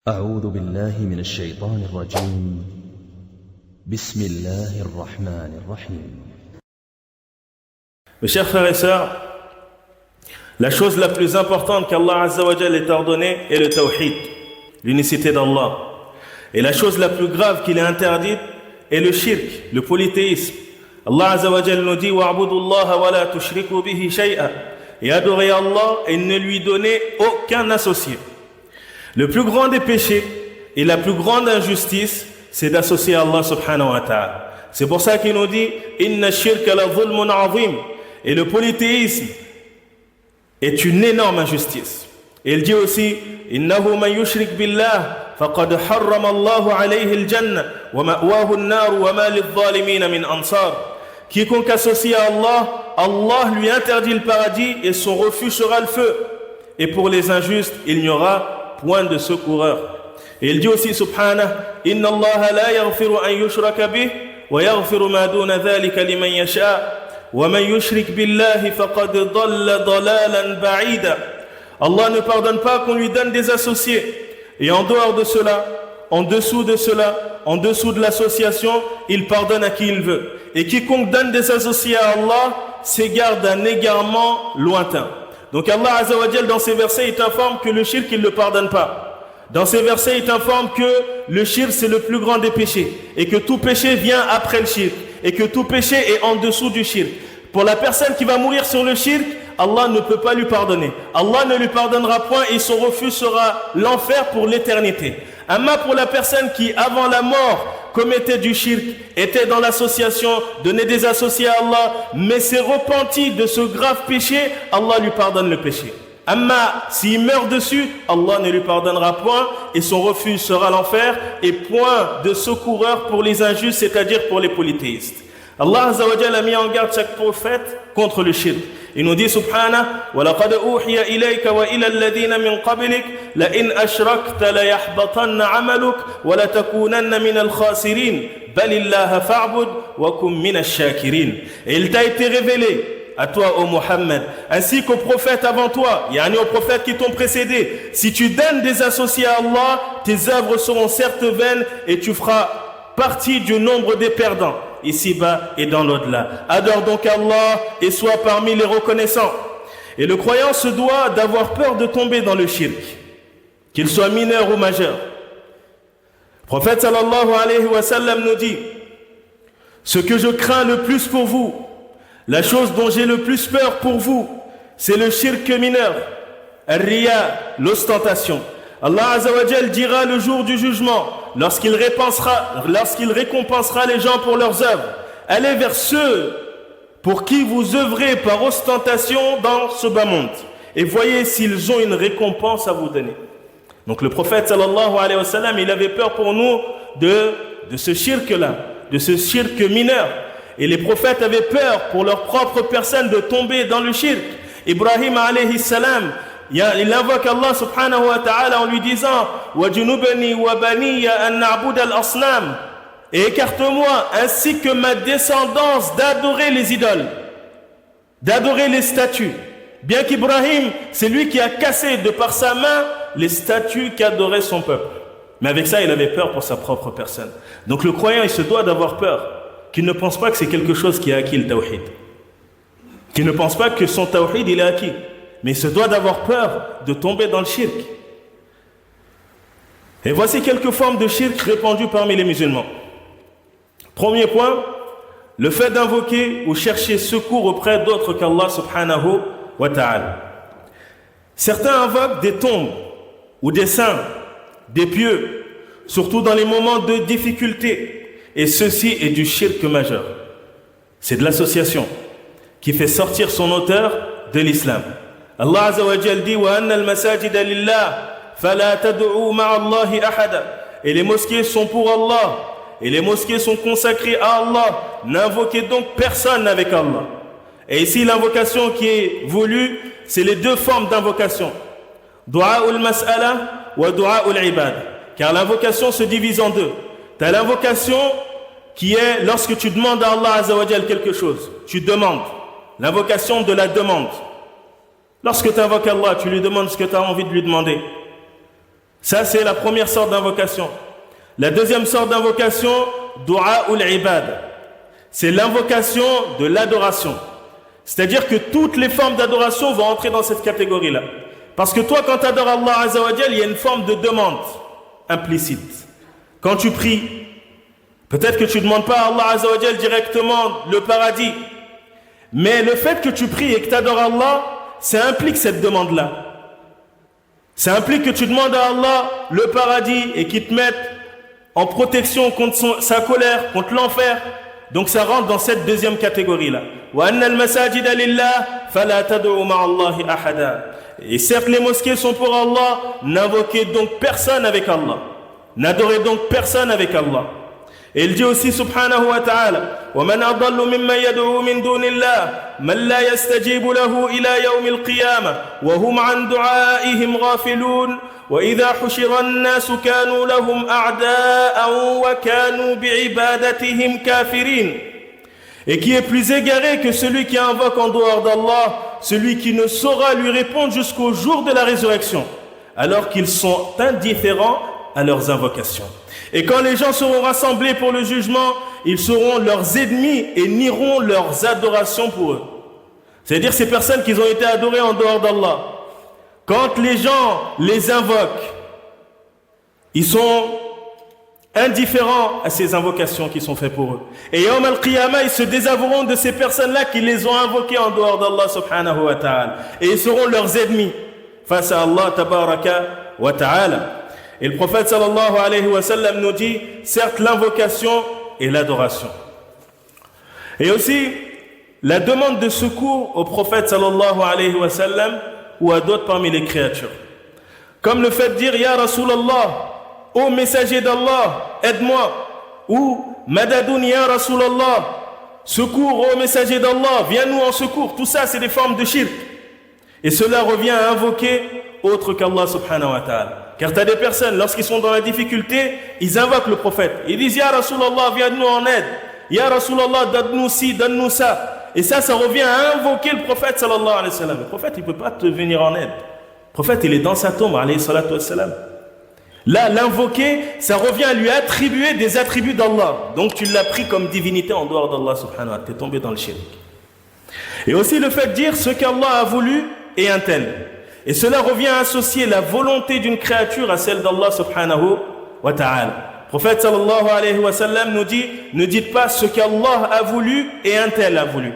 أعوذ بالله من الشيطان الرجيم. بسم الله الرحمن الرحيم. Mes chers frères et sœurs, la chose la plus importante qu'Allah Azza wa Jal ait ordonnée est le tawhid, l'unicité d'Allah. Et la chose la plus grave qu'il ait interdite est le shirk, le polythéisme. Allah Azza wa Jal nous dit wa'budu Allah wa la tushriku bihi shay'a, et adorez Allah et ne lui donnez aucun associé. Le plus grand des péchés et la plus grande injustice, c'est d'associer Allah subhanahu wa ta'ala. C'est pour ça qu'il nous dit inna shirka la dhulmun azim. Et le polythéisme est une énorme injustice. Et il dit aussi innahu man yushrik billah faqad harrama Allahu alayhi al-jannah wa ma'wahu an-nar wa ma lidh-dhalimin min ansar. Quiconque associe à Allah, Allah lui interdit le paradis et son refuge sera le feu. Et pour les injustes, il n'y aura point de secoureur. Et il dit aussi subhanahu inna Allah la yaghfiru an yushraka bih wa yaghfiru ma duna dhalika liman yasha wa man yushrik billahi faqad dhalla dhalalan ba'ida. Allah ne pardonne pas qu'on lui donne des associés, et en dehors de cela, en dessous de cela, en dessous de l'association, il pardonne à qui il veut. Et quiconque donne des associés à Allah s'égare d'un égarement lointain. Donc Allah Azza wa Jal dans ces versets il t'informe que le shirk il ne le pardonne pas. Dans ces versets il t'informe que le shirk c'est le plus grand des péchés et que tout péché vient après le shirk et que tout péché est en dessous du shirk. Pour la personne qui va mourir sur le shirk, Allah ne peut pas lui pardonner. Allah ne lui pardonnera point et son refuge sera l'enfer pour l'éternité. Amma pour la personne qui avant la mort commettait du shirk, était dans l'association, donnait des associés à Allah, mais s'est repenti de ce grave péché, Allah lui pardonne le péché. Amma, s'il meurt dessus, Allah ne lui pardonnera point et son refuge sera l'enfer et point de secoureur pour les injustes, c'est-à-dire pour les polythéistes. Allah Azza wa Jalla a mis en garde chaque prophète contre le shirk. Il nous dit subhanahu wa laqad uhiya ilayka wa ila alladhina min qablik la in ashrakta la yahbatanna 'amaluk wa la takunanna min al-khasirin bal illaha fa'bud wa kum min ash-shakirin. Et il t'a été révélé à toi ô Muhammad ainsi qu'aux prophètes avant toi, yani aux prophètes qui t'ont précédé, si tu donnes des associés à Allah, tes œuvres seront certes vaines et tu feras partie du nombre des perdants ici-bas et dans l'au-delà. Adore donc Allah et sois parmi les reconnaissants. Et le croyant se doit d'avoir peur de tomber dans le shirk, qu'il soit mineur ou majeur. Le prophète sallallahu alayhi wa sallam nous dit ce que je crains le plus pour vous, la chose dont j'ai le plus peur pour vous, c'est le shirk mineur, al-riya, l'ostentation. Allah Azza wa Jal dira le jour du jugement, lorsqu'il récompensera les gens pour leurs œuvres, allez vers ceux pour qui vous œuvrez par ostentation dans ce bas monde et voyez s'ils ont une récompense à vous donner. Donc le prophète sallallahu alayhi wa sallam, il avait peur pour nous de ce shirk-là, de ce shirk mineur. Et les prophètes avaient peur pour leur propre personne de tomber dans le shirk. Ibrahim alayhi salam, il invoque Allah subhanahu wa ta'ala en lui disant وَجُنُبَنِي وَبَنِيَ أَن نَعْبُدَ الْأَصْنَامِ, et écarte-moi ainsi que ma descendance d'adorer les idoles, d'adorer les statues. Bien qu'Ibrahim, c'est lui qui a cassé de par sa main les statues qu'adorait son peuple, mais avec ça il avait peur pour sa propre personne. Donc le croyant il se doit d'avoir peur, qu'il ne pense pas que c'est quelque chose qui a acquis le tawhid, qu'il ne pense pas que son tawhid il est acquis, mais il se doit d'avoir peur de tomber dans le shirk. Et voici quelques formes de shirk répandues parmi les musulmans. Premier point, le fait d'invoquer ou chercher secours auprès d'autres qu'Allah subhanahu wa ta'ala. Certains invoquent des tombes ou des saints, des pieux, surtout dans les moments de difficulté. Et ceci est du shirk majeur. C'est de l'association qui fait sortir son auteur de l'islam. Allah Azza wa Jal dit wa anna al-masajida lillah fala tad'u ma'a Allahi ahada. Et les mosquées sont pour Allah et les mosquées sont consacrées à Allah. N'invoquez donc personne avec Allah. Et ici l'invocation qui est voulue, c'est les deux formes d'invocation. Du'a'ul mas'ala wa du'a'ul ibad. Car l'invocation se divise en deux. Tu as l'invocation qui est lorsque tu demandes à Allah Azza wa Jal quelque chose. Tu demandes. L'invocation de la demande. Lorsque tu invoques Allah, tu lui demandes ce que tu as envie de lui demander. Ça, c'est la première sorte d'invocation. La deuxième sorte d'invocation, Dua ul Ibad. C'est l'invocation de l'adoration. C'est-à-dire que toutes les formes d'adoration vont entrer dans cette catégorie-là. Parce que toi, quand tu adores Allah Azza wa Jal, il y a une forme de demande implicite. Quand tu pries, peut-être que tu ne demandes pas à Allah Azza wa Jal directement le paradis. Mais le fait que tu pries et que tu adores Allah, ça implique cette demande-là. Ça implique que tu demandes à Allah le paradis et qu'il te mette en protection contre sa colère, contre l'enfer. Donc ça rentre dans cette deuxième catégorie-là. Et certes, les mosquées sont pour Allah, n'invoquez donc personne avec Allah. N'adorez donc personne avec Allah. Et il dit aussi subhanahu wa ta'ala وَمَنْ أَضَلُّ مِمَّنْ يَدْعُو مِنْ دُونِ اللَّهِ مَنْ لَا يَسْتَجِيبُ لَهُ إِلَى يَوْمِ الْقِيَامَةِ وَهُمْ عَنْ دُعَائِهِمْ غَافِلُونَ وَإِذَا حُشِرَ النَّاسُ كَانُوا لَهُمْ أَعْدَاءً وَكَانُوا بِعِبَادَتِهِمْ كَافِرِينَ. Et qui est plus égaré que celui qui invoque en dehors d'Allah, celui qui ne saura lui répondre jusqu'au jour de la résurrection, alors qu'ils sont indifférents à leurs invocations. Et quand les gens seront rassemblés pour le jugement, ils seront leurs ennemis et nieront leurs adorations pour eux. C'est-à-dire ces personnes qui ont été adorées en dehors d'Allah. Quand les gens les invoquent, ils sont indifférents à ces invocations qui sont faites pour eux. Et Yawm al-Qiyamah, ils se désavoueront de ces personnes-là qui les ont invoquées en dehors d'Allah subhanahu wa ta'ala. Et ils seront leurs ennemis face à Allah tabaraka wa ta'ala. Et le prophète sallallahu alayhi wa sallam nous dit, certes l'invocation et l'adoration. Et aussi la demande de secours au prophète sallallahu alayhi wa sallam ou à d'autres parmi les créatures. Comme le fait de dire, Ya Rasulallah, ô messager d'Allah, aide-moi. Ou Madadoun ya Rasulallah, secours ô messager d'Allah, viens-nous en secours. Tout ça c'est des formes de shirk. Et cela revient à invoquer autre qu'Allah subhanahu wa ta'ala. Car tu as des personnes, lorsqu'ils sont dans la difficulté, ils invoquent le prophète. Ils disent, Ya Rasulallah, viens-nous en aide. Ya Rasulallah, donne-nous ci, donne-nous ça. Et ça revient à invoquer le prophète sallallahu alayhi wa sallam. Le prophète, il ne peut pas te venir en aide. Le prophète, il est dans sa tombe, alayhi salatu wa sallam. Là, l'invoquer, ça revient à lui attribuer des attributs d'Allah. Donc tu l'as pris comme divinité en dehors d'Allah subhanahu wa ta'ala. Tu es tombé dans le shirk. Et aussi le fait de dire ce qu'Allah a voulu est un tel. Et cela revient à associer la volonté d'une créature à celle d'Allah subhanahu wa ta'ala. Le prophète sallallahu alayhi wa sallam nous dit, ne dites pas ce qu'Allah a voulu et un tel a voulu.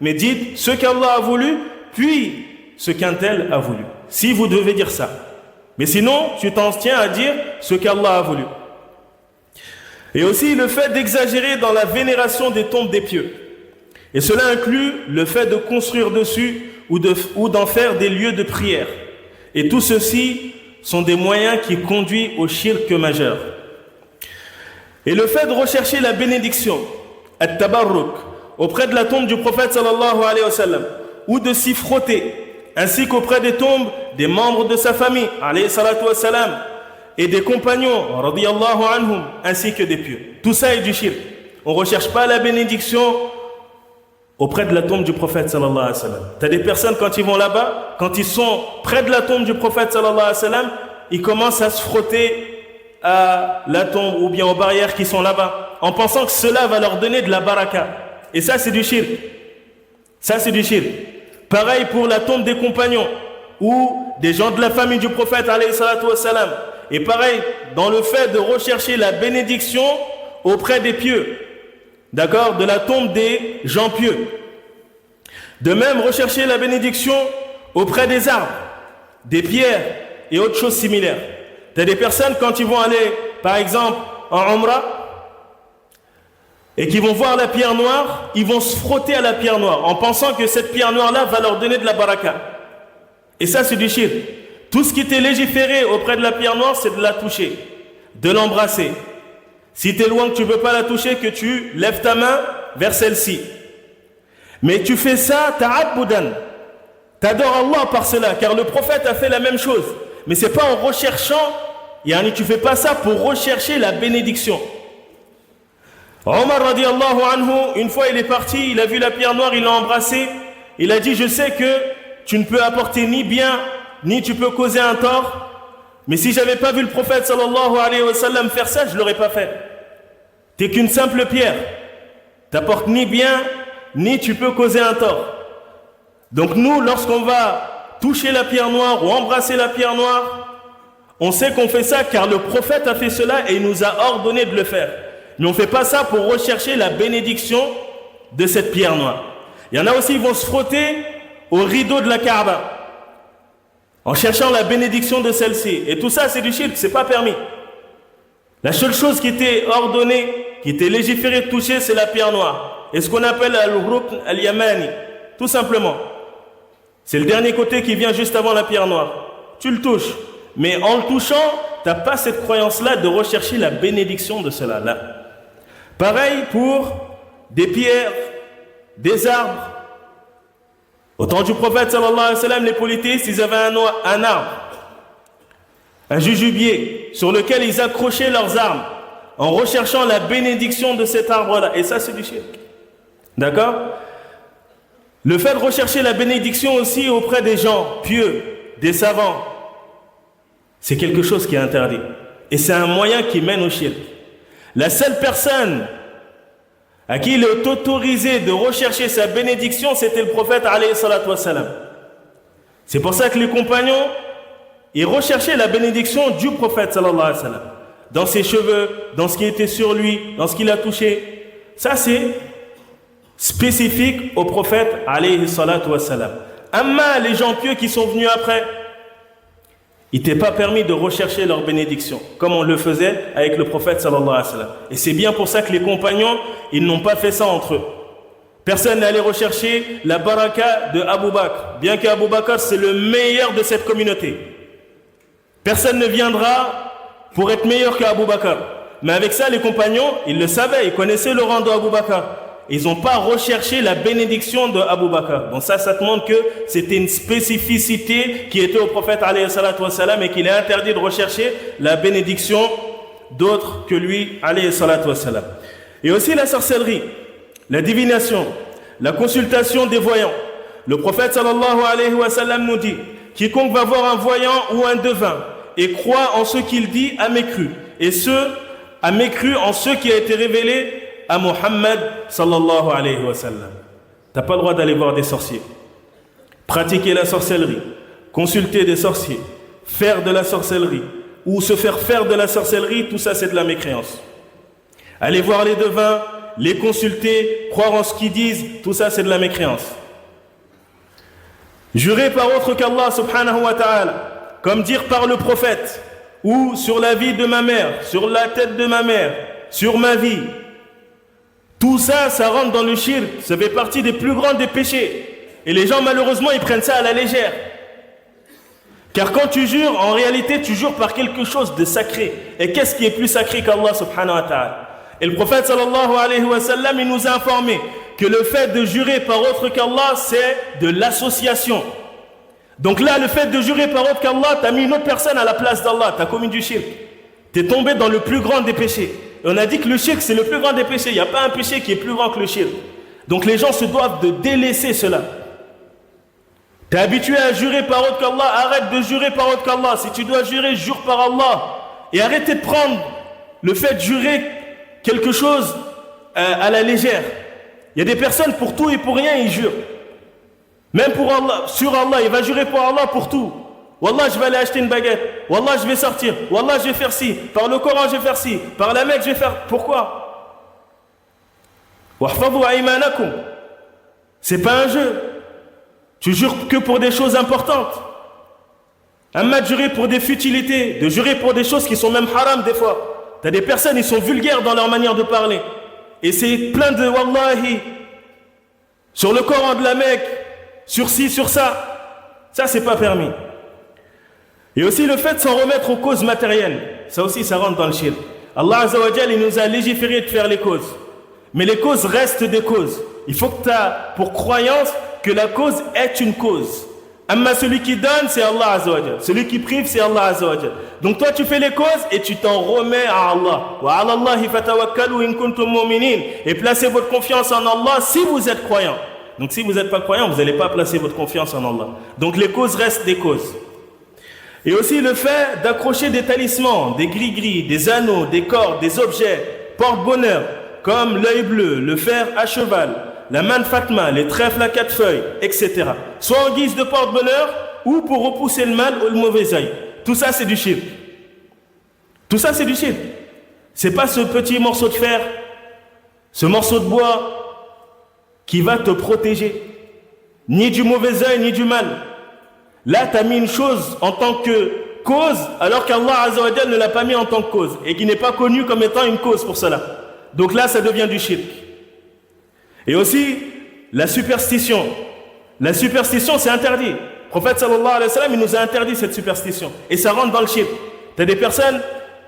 Mais dites ce qu'Allah a voulu, puis ce qu'un tel a voulu. Si vous devez dire ça. Mais sinon, tu t'en tiens à dire ce qu'Allah a voulu. Et aussi le fait d'exagérer dans la vénération des tombes des pieux. Et cela inclut le fait de construire dessus ou d'en faire des lieux de prière. Et tout ceci sont des moyens qui conduisent au shirk majeur. Et le fait de rechercher la bénédiction, at-tabarruk, auprès de la tombe du prophète sallallahu alayhi wa sallam, ou de s'y frotter, ainsi qu'auprès des tombes des membres de sa famille, alayhi salatu wa salam, et des compagnons, radiyallahu anhum, ainsi que des pieux. Tout ça est du shirk. On ne recherche pas la bénédiction auprès de la tombe du prophète sallallahu alayhi wa sallam. Tu as des personnes quand ils vont là-bas, quand ils sont près de la tombe du prophète sallallahu alayhi wa sallam, ils commencent à se frotter à la tombe ou bien aux barrières qui sont là-bas, en pensant que cela va leur donner de la baraka. Et ça c'est du shirk. Ça c'est du shirk. Pareil pour la tombe des compagnons ou des gens de la famille du prophète alayhi salatu wa salam. Et pareil dans le fait de rechercher la bénédiction auprès des pieux. D'accord, de la tombe des gens pieux. De même, rechercher la bénédiction auprès des arbres, des pierres et autres choses similaires. Tu as des personnes, quand ils vont aller, par exemple, en Umrah, et qui vont voir la pierre noire, ils vont se frotter à la pierre noire, en pensant que cette pierre noire-là va leur donner de la baraka. Et ça, c'est du shirk. Tout ce qui était légiféré auprès de la pierre noire, c'est de la toucher, de l'embrasser. Si tu es loin que tu ne peux pas la toucher, que tu lèves ta main vers celle-ci. Mais tu fais ça, ta'abbudan. Tu adores Allah par cela, car le prophète a fait la même chose. Mais ce n'est pas en recherchant, tu ne fais pas ça pour rechercher la bénédiction. Omar radiallahu anhu, une fois il est parti, il a vu la pierre noire, il l'a embrassée. Il a dit, je sais que tu ne peux apporter ni bien, ni tu peux causer un tort. Mais si j'avais pas vu le prophète sallallahu alayhi wa sallam faire ça, je l'aurais pas fait. T'es qu'une simple pierre. T'apportes ni bien, ni tu peux causer un tort. Donc nous, lorsqu'on va toucher la pierre noire ou embrasser la pierre noire, on sait qu'on fait ça car le prophète a fait cela et il nous a ordonné de le faire. Mais on ne fait pas ça pour rechercher la bénédiction de cette pierre noire. Il y en a aussi qui vont se frotter au rideau de la Kaaba en cherchant la bénédiction de celle-ci. Et tout ça, c'est du shirk, c'est pas permis. La seule chose qui était ordonnée, qui était légiférée de toucher, c'est la pierre noire. Et ce qu'on appelle al-rukn al-yamani, tout simplement. C'est le dernier côté qui vient juste avant la pierre noire. Tu le touches. Mais en le touchant, tu n'as pas cette croyance-là de rechercher la bénédiction de cela. Là. Pareil pour des pierres, des arbres. Au temps du prophète, sallallahu alayhi wa sallam, les polythéistes, ils avaient un arbre, un jujubier, sur lequel ils accrochaient leurs armes, en recherchant la bénédiction de cet arbre-là. Et ça, c'est du shirk. D'accord? Le fait de rechercher la bénédiction aussi auprès des gens pieux, des savants, c'est quelque chose qui est interdit. Et c'est un moyen qui mène au shirk. La seule personne à qui il est autorisé de rechercher sa bénédiction, c'était le prophète alayhi salatu wassalam. C'est pour ça que les compagnons, ils recherchaient la bénédiction du prophète sallallahu alayhi wa sallam. Dans ses cheveux, dans ce qui était sur lui, dans ce qu'il a touché. Ça c'est spécifique au prophète alayhi salatu wassalam. Amma les gens pieux qui sont venus après, il n'était pas permis de rechercher leur bénédiction, comme on le faisait avec le prophète sallallahu alayhi wa sallam. Et c'est bien pour ça que les compagnons, ils n'ont pas fait ça entre eux. Personne n'allait rechercher la baraka de Abu Bakr, bien qu'Abu Bakr c'est le meilleur de cette communauté. Personne ne viendra pour être meilleur qu'Abu Bakr. Mais avec ça, les compagnons, ils le savaient, ils connaissaient le rang d'Abu Bakr. Ils n'ont pas recherché la bénédiction de Abu Bakr. Donc ça te montre que c'était une spécificité qui était au prophète alayhi salatu wassalam et qu'il est interdit de rechercher la bénédiction d'autres que lui alayhi salatu wassalam. Et aussi la sorcellerie, la divination, la consultation des voyants. Le prophète sallallahu alayhi wa sallam nous dit: quiconque va voir un voyant ou un devin et croit en ce qu'il dit a mécru. Et ce a mécru en ce qui a été révélé à Muhammad sallallahu alayhi wa sallam. Tu n'as pas le droit d'aller voir des sorciers, pratiquer la sorcellerie, consulter des sorciers, faire de la sorcellerie ou se faire faire de la sorcellerie, tout ça c'est de la mécréance. Aller voir les devins, les consulter, croire en ce qu'ils disent, tout ça c'est de la mécréance. Jurer par autre qu'Allah subhanahu wa ta'ala, comme dire par le prophète, ou sur la vie de ma mère, sur la tête de ma mère, sur ma vie, tout ça, ça rentre dans le shirk, ça fait partie des plus grands des péchés. Et les gens, malheureusement, ils prennent ça à la légère. Car quand tu jures, en réalité, tu jures par quelque chose de sacré. Et qu'est-ce qui est plus sacré qu'Allah subhanahu wa ta'ala? Et le prophète sallallahu alayhi wa sallam, il nous a informé que le fait de jurer par autre qu'Allah, c'est de l'association. Donc là, le fait de jurer par autre qu'Allah, tu as mis une autre personne à la place d'Allah, tu as commis du shirk. Tu es tombé dans le plus grand des péchés. Et on a dit que le shirk, c'est le plus grand des péchés. Il n'y a pas un péché qui est plus grand que le shirk. Donc les gens se doivent de délaisser cela. Tu es habitué à jurer par autre qu'Allah, arrête de jurer par autre qu'Allah. Si tu dois jurer, jure par Allah. Et arrêtez de prendre le fait de jurer quelque chose à la légère. Il y a des personnes, pour tout et pour rien, ils jurent. Même pour Allah, sur Allah, il va jurer pour Allah pour tout. Wallah, je vais aller acheter une baguette. Wallah, je vais sortir. Wallah, je vais faire ci. Par le Coran, je vais faire ci. Par la Mecque, je vais faire... Pourquoi? Wahfadhu aymanakum. C'est pas un jeu. Tu jures que pour des choses importantes. Amma de jurer pour des futilités, de jurer pour des choses qui sont même haram des fois. Tu as des personnes, ils sont vulgaires dans leur manière de parler. Et c'est plein de wallahi. Sur le Coran de la Mecque, sur ci, sur ça. Ça, c'est pas permis. Et aussi le fait de s'en remettre aux causes matérielles. Ça aussi, ça rentre dans le shirk. Allah Azza wa Jal, il nous a légiféré de faire les causes. Mais les causes restent des causes. Il faut que tu aies pour croyance que la cause est une cause. Amma celui qui donne, c'est Allah Azza wa Jal. Celui qui prive, c'est Allah Azza wa Jal. Donc toi, tu fais les causes et tu t'en remets à Allah. Wa ala Allahi fatawakkalu in kuntum mu'minin. Et placez votre confiance en Allah si vous êtes croyant. Donc si vous n'êtes pas croyant, vous n'allez pas placer votre confiance en Allah. Donc les causes restent des causes. Et aussi le fait d'accrocher des talismans, des gris-gris, des anneaux, des cordes, des objets, porte-bonheur, comme l'œil bleu, le fer à cheval, la manne fatma, les trèfles à 4 feuilles, etc. Soit en guise de porte-bonheur ou pour repousser le mal ou le mauvais œil. Tout ça, c'est du shirk. Tout ça, c'est du shirk. C'est pas ce petit morceau de fer, ce morceau de bois qui va te protéger, ni du mauvais œil, ni du mal. Là, tu as mis une chose en tant que cause, alors qu'Allah Azza wa Jal ne l'a pas mis en tant que cause, et qui n'est pas connu comme étant une cause pour cela. Donc là, ça devient du shirk. Et aussi, la superstition. La superstition, c'est interdit. Le prophète sallallahu alayhi wa sallam, il nous a interdit cette superstition. Et ça rentre dans le shirk. Tu as des personnes,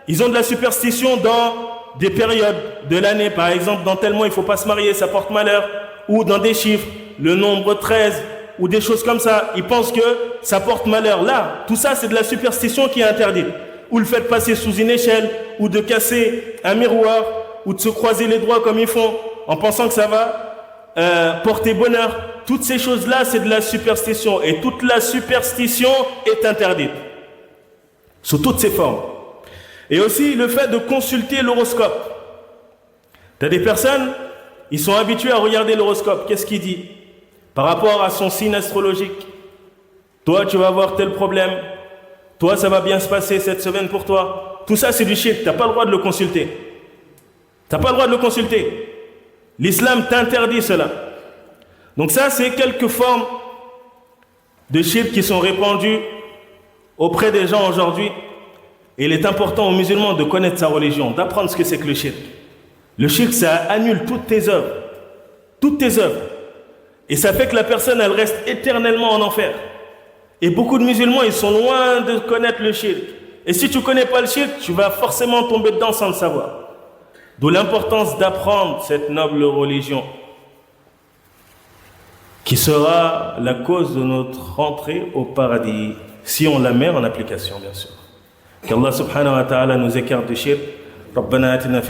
ils ont de la superstition dans des périodes de l'année. Par exemple, dans tel mois, il ne faut pas se marier, ça porte malheur. Ou dans des chiffres, le nombre 13, ou des choses comme ça. Ils pensent que ça porte malheur. Là, tout ça, c'est de la superstition qui est interdite. Ou le fait de passer sous une échelle, ou de casser un miroir, ou de se croiser les doigts comme ils font, en pensant que ça va porter bonheur. Toutes ces choses-là, c'est de la superstition. Et toute la superstition est interdite. Sous toutes ses formes. Et aussi le fait de consulter l'horoscope. Tu as des personnes, ils sont habitués à regarder l'horoscope. Qu'est-ce qu'il dit par rapport à son signe astrologique? Toi, tu vas avoir tel problème. Toi, ça va bien se passer cette semaine pour toi. Tout ça, c'est du shirk. Tu n'as pas le droit de le consulter. Tu n'as pas le droit de le consulter. L'islam t'interdit cela. Donc ça, c'est quelques formes de shirk qui sont répandues auprès des gens aujourd'hui. Et il est important aux musulmans de connaître sa religion, d'apprendre ce que c'est que le shirk. Le shirk, ça annule toutes tes œuvres. Toutes tes œuvres. Et ça fait que la personne, elle reste éternellement en enfer. Et beaucoup de musulmans, ils sont loin de connaître le shirk. Et si tu ne connais pas le shirk, tu vas forcément tomber dedans sans le savoir. D'où l'importance d'apprendre cette noble religion qui sera la cause de notre entrée au paradis, si on la met en application, bien sûr. Qu'Allah subhanahu wa ta'ala nous écarte du shirk. ربنا آتنا